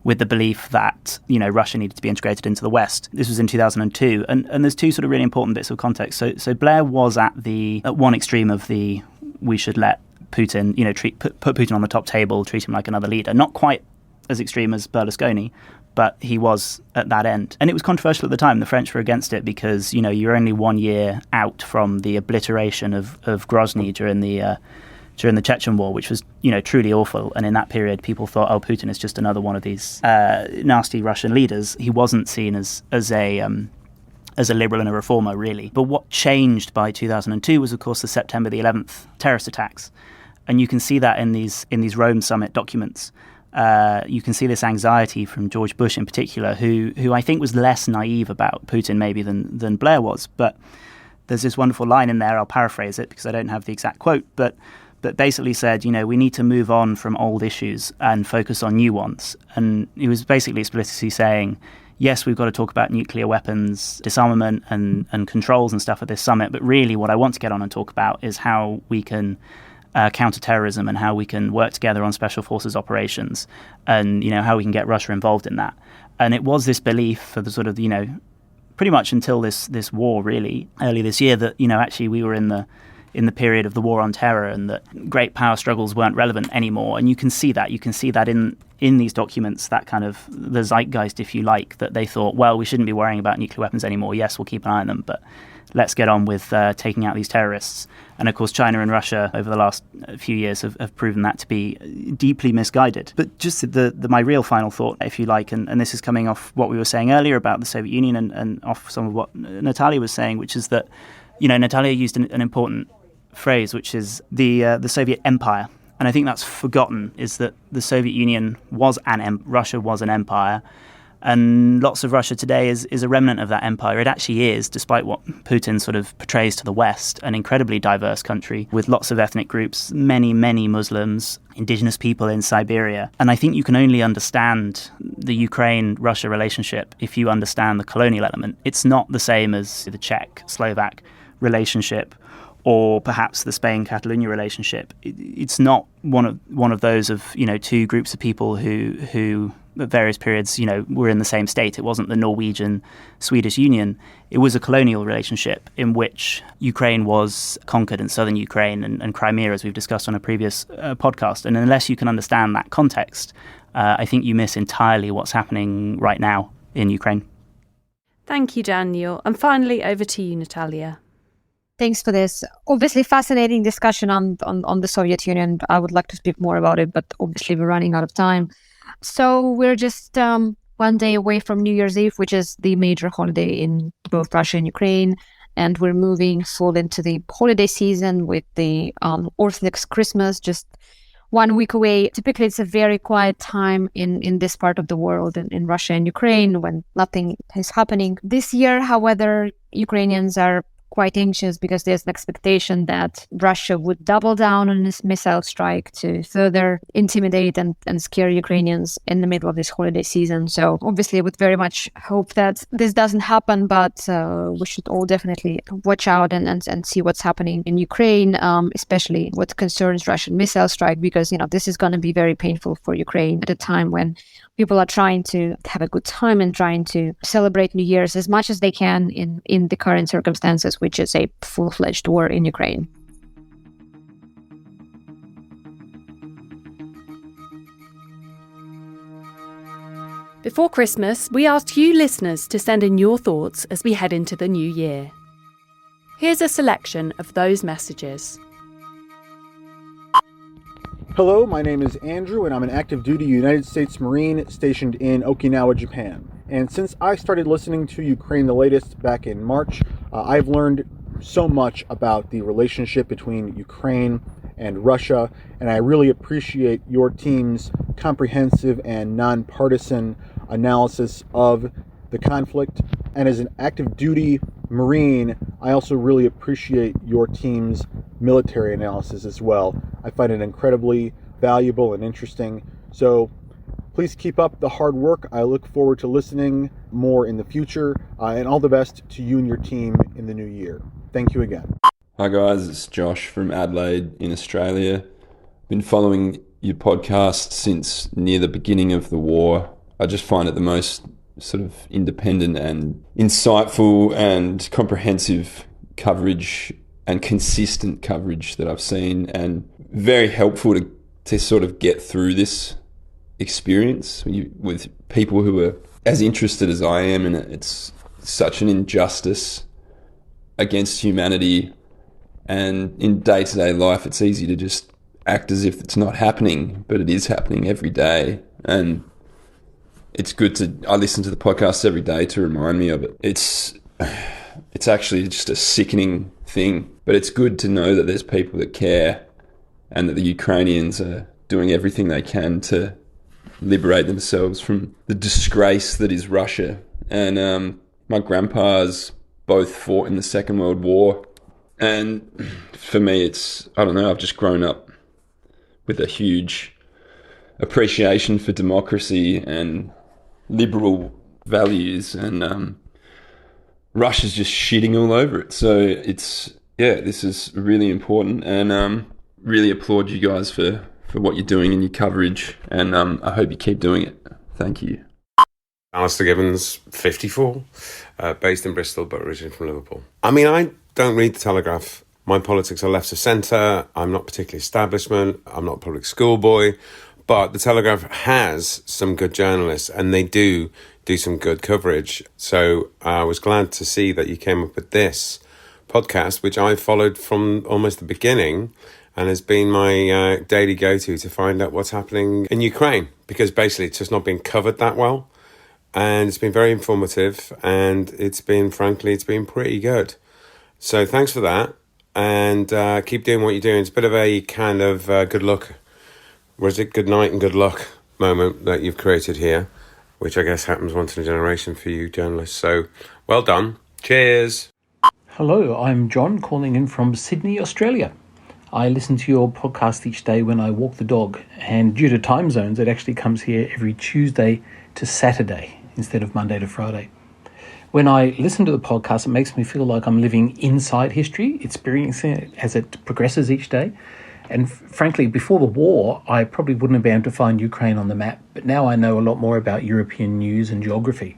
with the belief that, Russia needed to be integrated into the West. This was in 2002. And there's two sort of really important bits of context. So Blair was at one extreme of the, we should let Putin, put Putin on the top table, treat him like another leader. Not quite as extreme as Berlusconi, but he was at that end. And it was controversial at the time. The French were against it because, you're only 1 year out from the obliteration of Grozny during the Chechen War, which was, truly awful. And in that period, people thought, oh, Putin is just another one of these nasty Russian leaders. He wasn't seen as a liberal and a reformer, really. But what changed by 2002 was, of course, the September the 11th terrorist attacks. And you can see that in these Rome summit documents. You can see this anxiety from George Bush in particular, who I think was less naive about Putin maybe than Blair was. But there's this wonderful line in there, I'll paraphrase it because I don't have the exact quote, but basically said, we need to move on from old issues and focus on new ones. And he was basically explicitly saying, yes, we've got to talk about nuclear weapons, disarmament and controls and stuff at this summit, but really what I want to get on and talk about is how we can counter terrorism and how we can work together on special forces operations and, how we can get Russia involved in that. And it was this belief for the sort of, pretty much until this war really, early this year, that, actually we were in the period of the war on terror and that great power struggles weren't relevant anymore. And you can see that. You can see that in these documents, that kind of the zeitgeist, if you like, that they thought, well, we shouldn't be worrying about nuclear weapons anymore. Yes, we'll keep an eye on them, but let's get on with taking out these terrorists. And of course, China and Russia over the last few years have proven that to be deeply misguided. But just my real final thought, if you like, and this is coming off what we were saying earlier about the Soviet Union and off some of what Natalia was saying, which is that, Natalia used an important phrase, which is the Soviet Empire. And I think that's forgotten, is that the Soviet Union was Russia was an empire. And lots of Russia today is a remnant of that empire. It actually is, despite what Putin sort of portrays to the West, an incredibly diverse country with lots of ethnic groups, many Muslims, indigenous people in Siberia. And I think you can only understand the Ukraine-Russia relationship if you understand the colonial element. It's not the same as the Czech-Slovak relationship or perhaps the Spain-Catalonia relationship. It's not one of those of, two groups of people who at various periods, were in the same state. It wasn't the Norwegian-Swedish Union. It was a colonial relationship in which Ukraine was conquered in southern Ukraine and Crimea, as we've discussed on a previous podcast. And unless you can understand that context, I think you miss entirely what's happening right now in Ukraine. Thank you, Daniel. And finally, over to you, Natalia. Thanks for this. Obviously, fascinating discussion on the Soviet Union. I would like to speak more about it, but obviously we're running out of time. So we're just 1 day away from New Year's Eve, which is the major holiday in both Russia and Ukraine. And we're moving full into the holiday season with the Orthodox Christmas just 1 week away. Typically, it's a very quiet time in this part of the world, in Russia and Ukraine, when nothing is happening. This year, however, Ukrainians are quite anxious because there's an expectation that Russia would double down on this missile strike to further intimidate and scare Ukrainians in the middle of this holiday season. So obviously I would very much hope that this doesn't happen, but we should all definitely watch out and see what's happening in Ukraine, especially what concerns Russian missile strike, because, this is going to be very painful for Ukraine at a time when people are trying to have a good time and trying to celebrate New Year's as much as they can in the current circumstances, which is a full-fledged war in Ukraine. Before Christmas, we asked you listeners to send in your thoughts as we head into the new year. Here's a selection of those messages. Hello, my name is Andrew, and I'm an active duty United States Marine stationed in Okinawa, Japan. And since I started listening to Ukraine the Latest back in March, I've learned so much about the relationship between Ukraine and Russia, and I really appreciate your team's comprehensive and nonpartisan analysis of the conflict. And as an active duty Marine, I also really appreciate your team's military analysis as well. I find it incredibly valuable and interesting. So please keep up the hard work. I look forward to listening more in the future, and all the best to you and your team in the new year. Thank you again. Hi guys, it's Josh from Adelaide in Australia. Been following your podcast since near the beginning of the war. I just find it the most sort of independent and insightful and comprehensive coverage and consistent coverage that I've seen, and very helpful to sort of get through this experience with people who are as interested as I am in it. It's such an injustice against humanity, and in day-to-day life it's easy to just act as if it's not happening, but it is happening every day. And it's good I listen to the podcast every day to remind me of it. It's actually just a sickening thing, but it's good to know that there's people that care and that the Ukrainians are doing everything they can to liberate themselves from the disgrace that is Russia. And my grandpas both fought in the Second World War, and for me I've just grown up with a huge appreciation for democracy and liberal values, and Russia's just shitting all over it. So this is really important, and really applaud you guys for what you're doing in your coverage, and I hope you keep doing it. Thank you. Alistair Gibbons, 54, based in Bristol but originally from Liverpool. I mean, I don't read the Telegraph. My politics are left of centre. I'm not particularly establishment. I'm not a public school boy. But the Telegraph has some good journalists, and they do some good coverage. So I was glad to see that you came up with this podcast, which I followed from almost the beginning, and has been my daily go-to to find out what's happening in Ukraine, because basically it's just not been covered that well. And it's been very informative, and it's been pretty good. So thanks for that, and keep doing what you're doing. It's a bit of a kind of good luck, good night and good luck moment that you've created here, which I guess happens once in a generation for you journalists. So well done. Cheers. Hello, I'm John, calling in from Sydney, Australia. I listen to your podcast each day when I walk the dog, and due to time zones, it actually comes here every Tuesday to Saturday instead of Monday to Friday. When I listen to the podcast, it makes me feel like I'm living inside history, experiencing it as it progresses each day. And frankly, before the war, I probably wouldn't have been able to find Ukraine on the map, but now I know a lot more about European news and geography.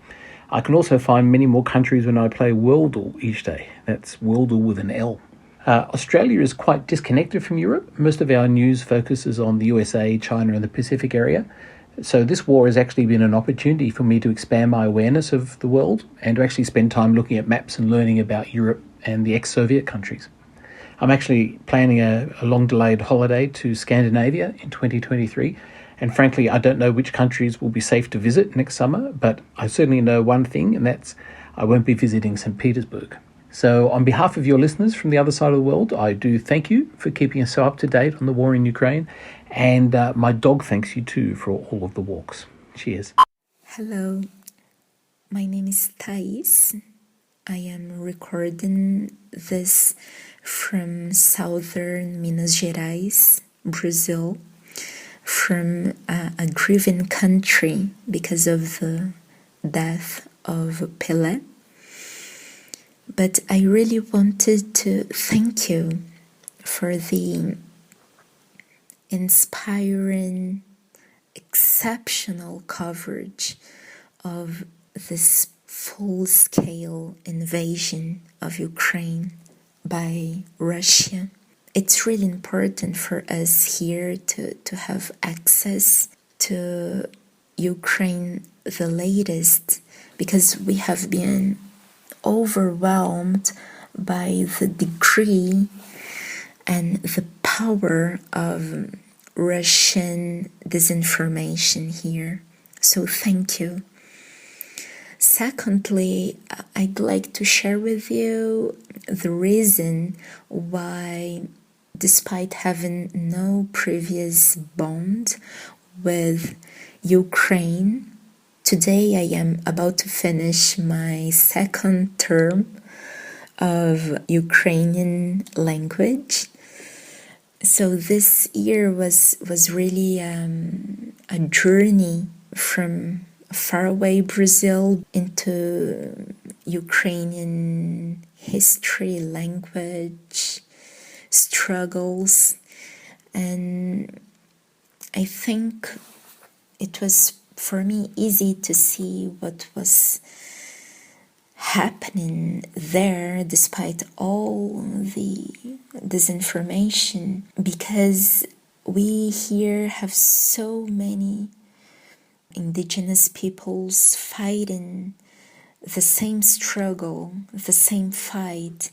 I can also find many more countries when I play Wordle each day. That's Wordle with an L. Australia is quite disconnected from Europe. Most of our news focuses on the USA, China and the Pacific area. So this war has actually been an opportunity for me to expand my awareness of the world and to actually spend time looking at maps and learning about Europe and the ex-Soviet countries. I'm actually planning a long-delayed holiday to Scandinavia in 2023. And frankly, I don't know which countries will be safe to visit next summer, but I certainly know one thing, and that's I won't be visiting St. Petersburg. So on behalf of your listeners from the other side of the world, I do thank you for keeping us so up to date on the war in Ukraine. And my dog thanks you too for all of the walks. Cheers. Hello, my name is Thais. I am recording this from southern Minas Gerais, Brazil, from a grieving country because of the death of Pelé. But I really wanted to thank you for the inspiring, exceptional coverage of this full-scale invasion of Ukraine by Russia. It's really important for us here to have access to Ukraine the latest, because we have been overwhelmed by the degree and the power of Russian disinformation here. So thank you. Secondly, I'd like to share with you the reason why, despite having no previous bond with Ukraine, today I am about to finish my second term of Ukrainian language. So this year was really a journey from faraway Brazil into Ukrainian history, language, struggles, and I think it was for me easy to see what was happening there despite all the disinformation, because we here have so many indigenous peoples fighting the same struggle, the same fight,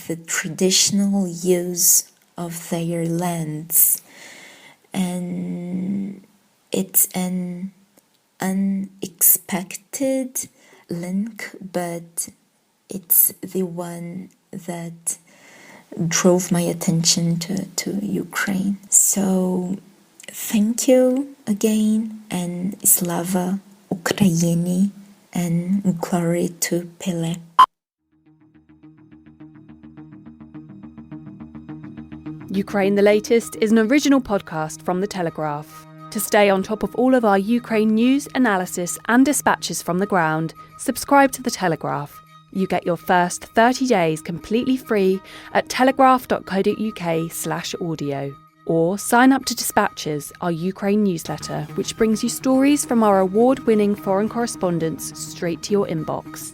the traditional use of their lands. And it's an unexpected link, but it's the one that drove my attention to Ukraine. So thank you again, and Slava Ukraini, and glory to Pelé. Ukraine the Latest is an original podcast from The Telegraph. To stay on top of all of our Ukraine news, analysis and dispatches from the ground, subscribe to The Telegraph. You get your first 30 days completely free at telegraph.co.uk/audio. Or sign up to Dispatches, our Ukraine newsletter, which brings you stories from our award-winning foreign correspondents straight to your inbox.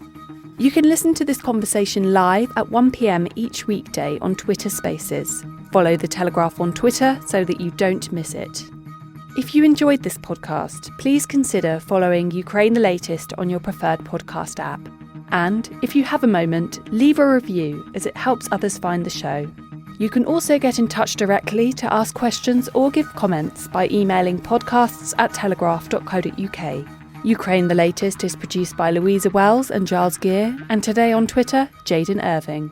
You can listen to this conversation live at 1 p.m. each weekday on Twitter Spaces. Follow The Telegraph on Twitter so that you don't miss it. If you enjoyed this podcast, please consider following Ukraine the Latest on your preferred podcast app. And if you have a moment, leave a review as it helps others find the show. You can also get in touch directly to ask questions or give comments by emailing podcasts@telegraph.co.uk. Ukraine the Latest is produced by Louisa Wells and Giles Gear, and today on Twitter, Jaden Irving.